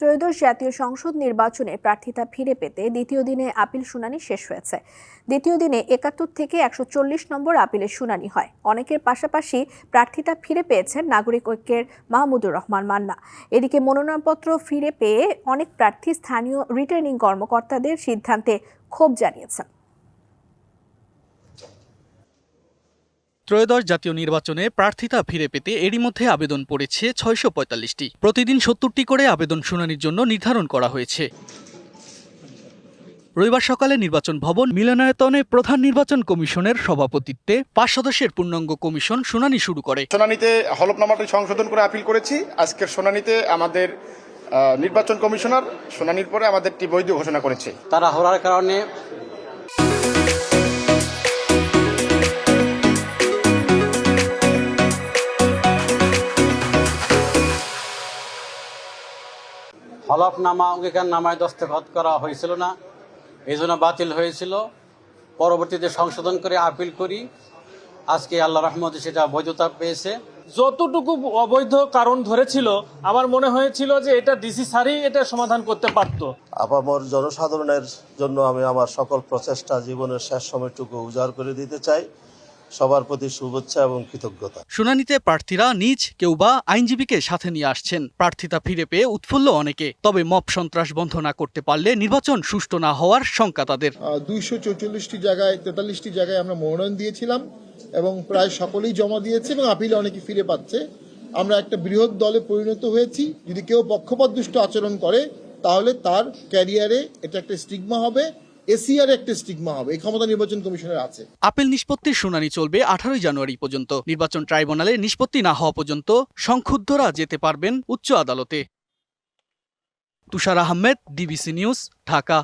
ত্রয়োদশ জাতীয় সংসদ নির্বাচনে প্রার্থিতা ফিরে পেতে দ্বিতীয় দিনে আপিল শুনানি শেষ হয়েছে। দ্বিতীয় দিনে ৭১ থেকে ১৪০ নম্বর আপিলের শুনানি হয়। অনেকের পাশাপাশি প্রার্থিতা ফিরে পেয়েছেন নাগরিক ঐক্যের মাহমুদুর রহমান মান্না। এদিকে মনোনয়নপত্র ফিরে পেয়ে অনেক প্রার্থী স্থানীয় রিটার্নিং কর্মকর্তাদের সিদ্ধান্তে ক্ষোভ জানিয়েছেন। ত্রয়োদশ জাতীয় নির্বাচনে প্রার্থিতা ফিরে পেতে এরই মধ্যে আবেদন পড়েছে ৬৪৫টি। প্রতিদিন ৭০টি করে আবেদন শুনানির জন্য নির্ধারণ করা হয়েছে। রবিবার সকালে নির্বাচন ভবন মিলনায়তনে প্রধান নির্বাচন কমিশনের সভাপতিত্বে ৫ সদস্যের পূর্ণাঙ্গ কমিশন শুনানি শুরু করে। শুনানিতে হলফনামাটি সংশোধন করে আপিল করেছি। আজকের শুনানিতে আমাদের নির্বাচন কমিশনার শুনানির পরে আমাদেরটি বৈধ ঘোষণা করেছে। তারা হওয়ার কারণে হলফনামা অঙ্গীকারনামায় দস্তখত করা হয়েছিল না, এই জন্য বাতিল হয়েছিল। পরবর্তীতে সংশোধন করে আপিল করি। আজকে আল্লাহ রহমতে সেটা বৈধতা পেয়েছে। যতটুকু অবৈধ কারণ ধরেছিল আমার মনে হয়েছিল যে এটা ডিসি স্যারই এটা সমাধান করতে পারত। আপামর জনসাধারণের জন্য আমি আমার সকল প্রচেষ্টা জীবনের শেষ সময়টুকু উজাড় করে দিতে চাই। সবার প্রতি শুভেচ্ছা এবং কৃতজ্ঞতা। শুনানিতে প্রার্থীরা নিজ কেউ বা আইনজীবীকে সাথে নিয়ে আসছেন। প্রার্থিতা ফিরে পেয়ে উৎফুল্ল অনেকে, তবে মব সন্ত্রাস বন্ধ না করতে পারলে নির্বাচন সুষ্ঠু না হওয়ার শঙ্কা তাদের। ২৪৪টি জায়গায় ৪৩টি জায়গায় আমরা মনোনয়ন দিয়েছিলাম এবং প্রায় সকলেই জমা দিয়েছে এবং আপিলে অনেকে ফিরে পাচ্ছে। আমরা একটা বৃহৎ দলে পরিণত হয়েছি। যদি কেউ পক্ষপাতদুষ্ট আচরণ করে তাহলে তার ক্যারিয়ারে এটা একটা স্টিগমা হবে, এসিআর একটা স্টিগমা হবে। এই ক্ষমতা নির্বাচন কমিশনের আছে। আপিল নিষ্পত্তির শুনানি চলবে ১৮ জানুয়ারি পর্যন্ত। নির্বাচন ট্রাইব্যুনালে নিষ্পত্তি না হওয়া পর্যন্ত সংক্ষুব্ধরা যেতে পারবেন উচ্চ আদালতে। তুষার আহমেদ, ডিবিসি নিউজ, ঢাকা।